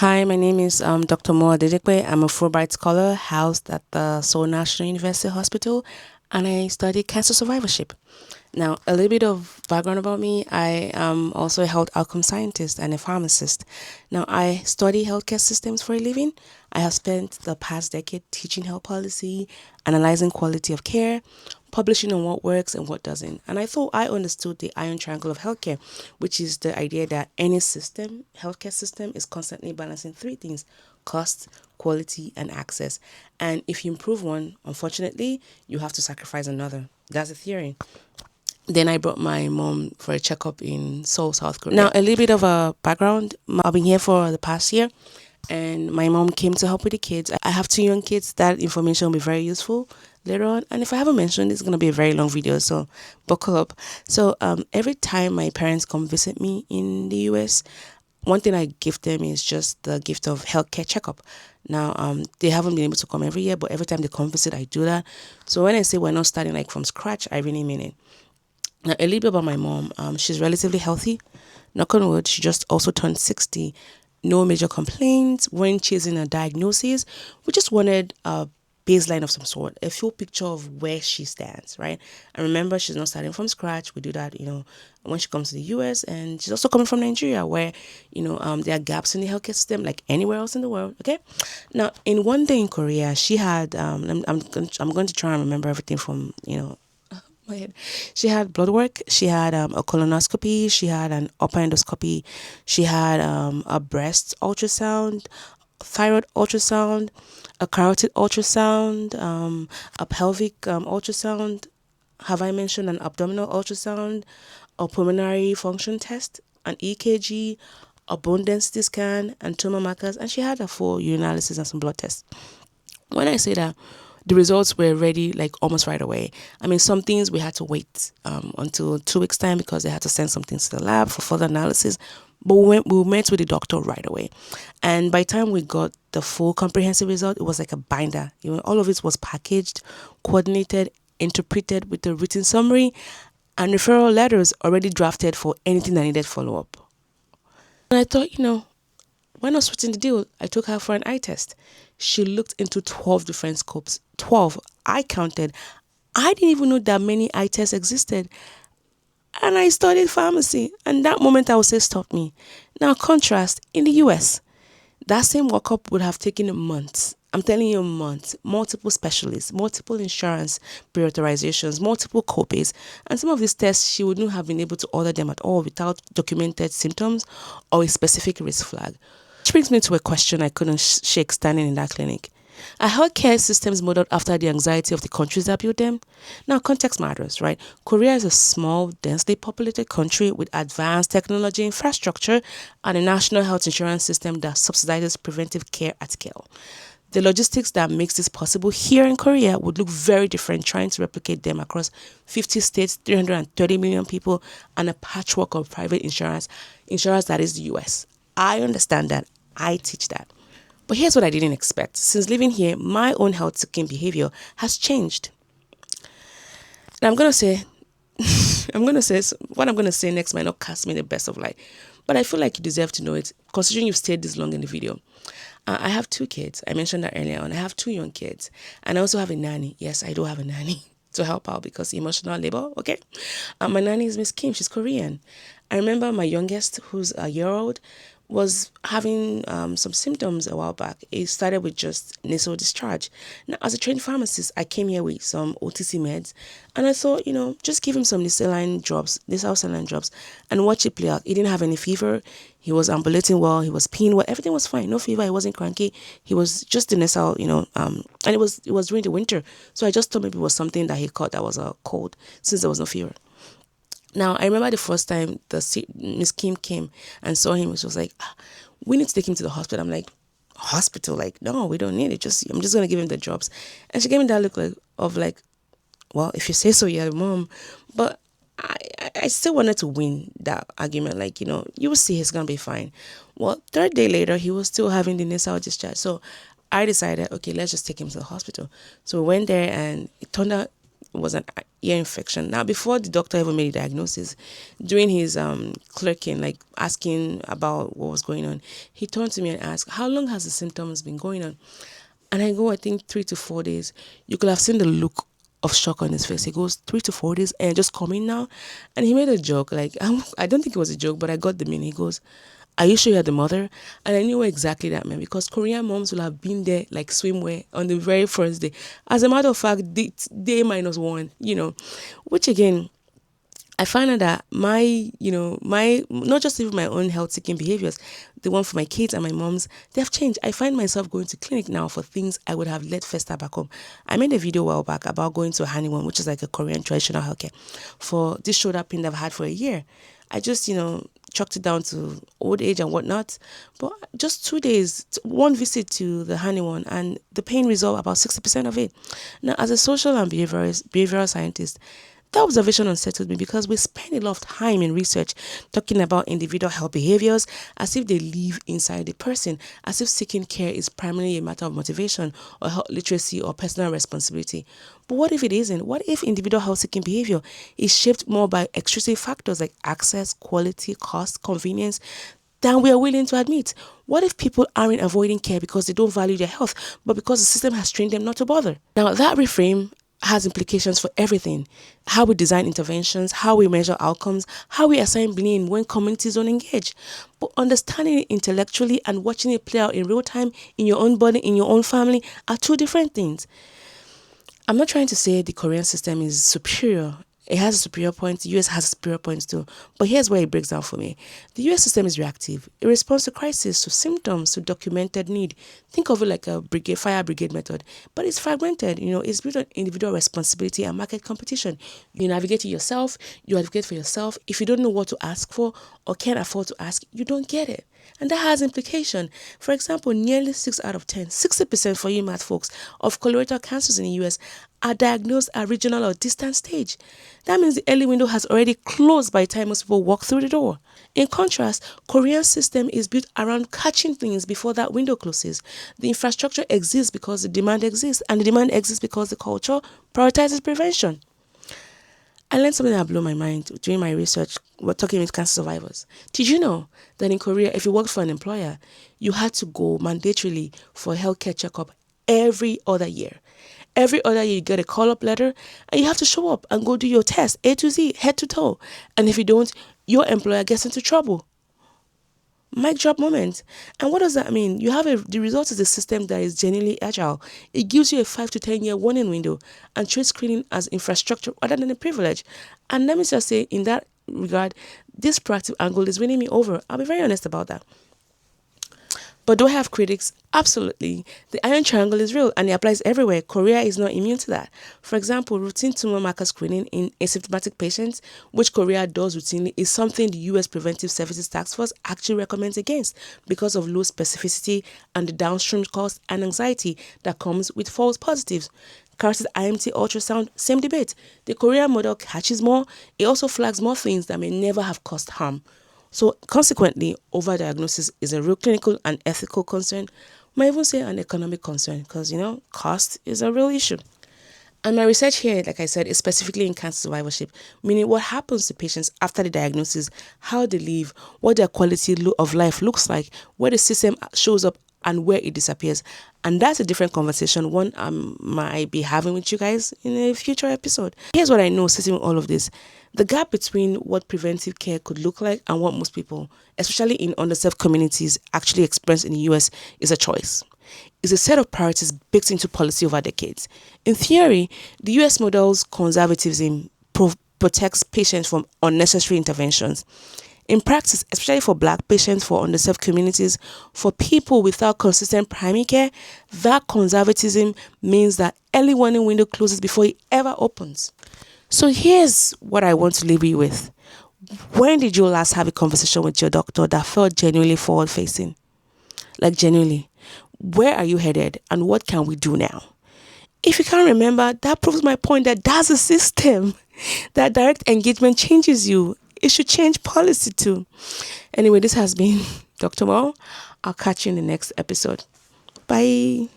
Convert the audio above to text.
Hi, my name is Dr. Moa Dedekwe. I'm a Fulbright scholar housed at the Seoul National University Hospital, and I study cancer survivorship. Now, a little bit of background about me. I am also a health outcome scientist and a pharmacist. Now, I study healthcare systems for a living. I have spent the past decade teaching health policy, analyzing quality of care, publishing on what works and what doesn't. And I thought I understood the iron triangle of healthcare, which is the idea that any system, healthcare system, is constantly balancing three things: cost, quality, and access. And if you improve one, unfortunately, you have to sacrifice another. That's the theory. Then I brought my mom for a checkup in Seoul, South Korea. Now, a little bit of a background. I've been here for the past year, and my mom came to help with the kids. I have two young kids. That information will be very useful later on. And if I haven't mentioned, it's going to be a very long video, so buckle up. So every time my parents come visit me in the US, one thing I give them is just the gift of healthcare checkup. Now, they haven't been able to come every year, but every time they come visit, I do that. So when I say we're not starting like from scratch, I really mean it. Now, a little bit about my mom. She's relatively healthy. Knock on wood, she just also turned 60. No major complaints, weren't chasing a diagnosis. We just wanted a baseline of some sort, a full picture of where she stands, right? And remember, she's not starting from scratch. We do that, when she comes to the US, and she's also coming from Nigeria, where, there are gaps in the healthcare system like anywhere else in the world, okay? Now, in one day in Korea, she had, I'm going to try and remember everything from, my head. She had blood work, she had a colonoscopy, she had an upper endoscopy, she had a breast ultrasound, thyroid ultrasound, a carotid ultrasound, a pelvic ultrasound. Have I mentioned an abdominal ultrasound, a pulmonary function test, an EKG, a bone density scan, and tumor markers, and she had a full urinalysis and some blood tests. When I say that, the results were ready like almost right away. I mean, some things we had to wait until 2 weeks time because they had to send something to the lab for further analysis. But we met with the doctor right away. And by the time we got the full comprehensive result, it was like a binder. All of it was packaged, coordinated, interpreted with a written summary, and referral letters already drafted for anything that needed follow-up. And I thought, why not sweeten the deal? I took her for an eye test. She looked into 12 different scopes. 12. I counted. I didn't even know that many eye tests existed. And I studied pharmacy. And that moment I would say stopped me. Now, contrast, in the US, that same workup would have taken months. I'm telling you, months. Multiple specialists, multiple insurance pre-authorizations, multiple copays. And some of these tests, she wouldn't have been able to order them at all without documented symptoms or a specific risk flag. Which brings me to a question I couldn't shake standing in that clinic. Are healthcare systems modeled after the anxiety of the countries that built them? Now, context matters, right? Korea is a small, densely populated country with advanced technology infrastructure and a national health insurance system that subsidizes preventive care at scale. The logistics that makes this possible here in Korea would look very different trying to replicate them across 50 states, 330 million people, and a patchwork of private insurance that is the US. I understand that. I teach that. But here's what I didn't expect. Since living here, my own health-seeking behavior has changed. Now I'm going to say, what I'm going to say next might not cast me in the best of light, but I feel like you deserve to know it, considering you've stayed this long in the video. I have two kids. I mentioned that earlier on. I have two young kids, and I also have a nanny. Yes, I do have a nanny to help out because emotional labor, okay? My nanny is Miss Kim. She's Korean. I remember my youngest, who's a year-old, was having some symptoms a while back. It started with just nasal discharge. Now, as a trained pharmacist, I came here with some OTC meds, and I thought, just give him some nasal saline drops, and watch it play out. He didn't have any fever. He was ambulating well. He was peeing well. Everything was fine. No fever. He wasn't cranky. He was just the nasal, and it was during the winter. So I just thought maybe it was something that he caught that was a cold, since there was no fever. Now, I remember the first time Miss Kim came and saw him, she was like, we need to take him to the hospital. I'm like, hospital? Like, no, we don't need it. I'm just going to give him the drops. And she gave me that look like, well, if you say so, you're the mom. But I still wanted to win that argument. Like, you will see he's going to be fine. Well, third day later, he was still having the nasal discharge. So I decided, okay, let's just take him to the hospital. So we went there, and it turned out it was an ear infection. Now, before the doctor ever made a diagnosis, during his clerking, like asking about what was going on, he turned to me and asked, "How long has the symptoms been going on?" And I go, "I think 3 to 4 days." You could have seen the look of shock on his face. He goes, 3 to 4 days and just coming now? And he made a joke. Like, I don't think it was a joke, but I got the meaning. He goes, "Are you sure you're the mother?" And I knew what exactly that meant, because Korean moms will have been there like swimwear on the very first day. As a matter of fact, day -1, which again, I find out that my not just even my own health seeking behaviors, the one for my kids and my moms, they have changed. I find myself going to clinic now for things I would have let fester back home. I made a video a while back about going to a Haniwon, which is like a Korean traditional healthcare, for this shoulder pain that I've had for a year. I just, chalked it down to old age and whatnot. But just 2 days, one visit to the Haniwon, and the pain resolved about 60% of it. Now, as a social and behavioral scientist, that observation unsettled me, because we spend a lot of time in research talking about individual health behaviors as if they live inside the person, as if seeking care is primarily a matter of motivation or health literacy or personal responsibility. But what if it isn't? What if individual health seeking behavior is shaped more by extrinsic factors like access, quality, cost, convenience than we are willing to admit? What if people aren't avoiding care because they don't value their health, but because the system has trained them not to bother? Now, that reframe has implications for everything: how we design interventions, how we measure outcomes, how we assign blame when communities don't engage. But understanding it intellectually and watching it play out in real time in your own body, in your own family, are two different things. I'm not trying to say the Korean system is superior. It has a superior point. The US has a superior point too. But here's where it breaks down for me. The US system is reactive. It responds to crisis, to symptoms, to documented need. Think of it like a fire brigade method. But it's fragmented. It's built on individual responsibility and market competition. You navigate it yourself. You advocate for yourself. If you don't know what to ask for or can't afford to ask, you don't get it. And that has implication. For example, nearly 6 out of 10, 60% for you math folks, of colorectal cancers in the US are diagnosed at regional or distant stage. That means the early window has already closed by the time most people walk through the door. In contrast, Korean system is built around catching things before that window closes. The infrastructure exists because the demand exists, and the demand exists because the culture prioritizes prevention. I learned something that blew my mind during my research. We're talking with cancer survivors. Did you know that in Korea, if you worked for an employer, you had to go mandatorily for a healthcare checkup every other year? Every other year, you get a call-up letter, and you have to show up and go do your test, A to Z, head to toe. And if you don't, your employer gets into trouble. Mic drop moment. And what does that mean? The result is a system that is genuinely agile. It gives you a 5 to 10 year warning window and treats screening as infrastructure rather than a privilege. And let me just say, in that regard, this proactive angle is winning me over. I'll be very honest about that. But do I have critics? Absolutely. The iron triangle is real and it applies everywhere. Korea is not immune to that. For example, routine tumor marker screening in asymptomatic patients, which Korea does routinely, is something the US Preventive Services Task Force actually recommends against because of low specificity and the downstream cost and anxiety that comes with false positives. Carotid IMT ultrasound, same debate. The Korean model catches more. It also flags more things that may never have caused harm. So consequently, overdiagnosis is a real clinical and ethical concern. Might even say an economic concern because, cost is a real issue. And my research here, like I said, is specifically in cancer survivorship, meaning what happens to patients after the diagnosis, how they live, what their quality of life looks like, where the system shows up and where it disappears. And that's a different conversation, one I might be having with you guys in a future episode. Here's what I know sitting with all of this. The gap between what preventive care could look like and what most people, especially in underserved communities, actually experience in the US is a choice. It's a set of priorities baked into policy over decades. In theory, the US model's conservatism protects patients from unnecessary interventions. In practice, especially for Black patients, for underserved communities, for people without consistent primary care, that conservatism means that early warning window closes before it ever opens. So here's what I want to leave you with. When did you last have a conversation with your doctor that felt genuinely forward-facing? Like genuinely. Where are you headed and what can we do now? If you can't remember, that proves my point that that's a system. That direct engagement changes you. It should change policy too. Anyway, this has been Dr. Mo. I'll catch you in the next episode. Bye.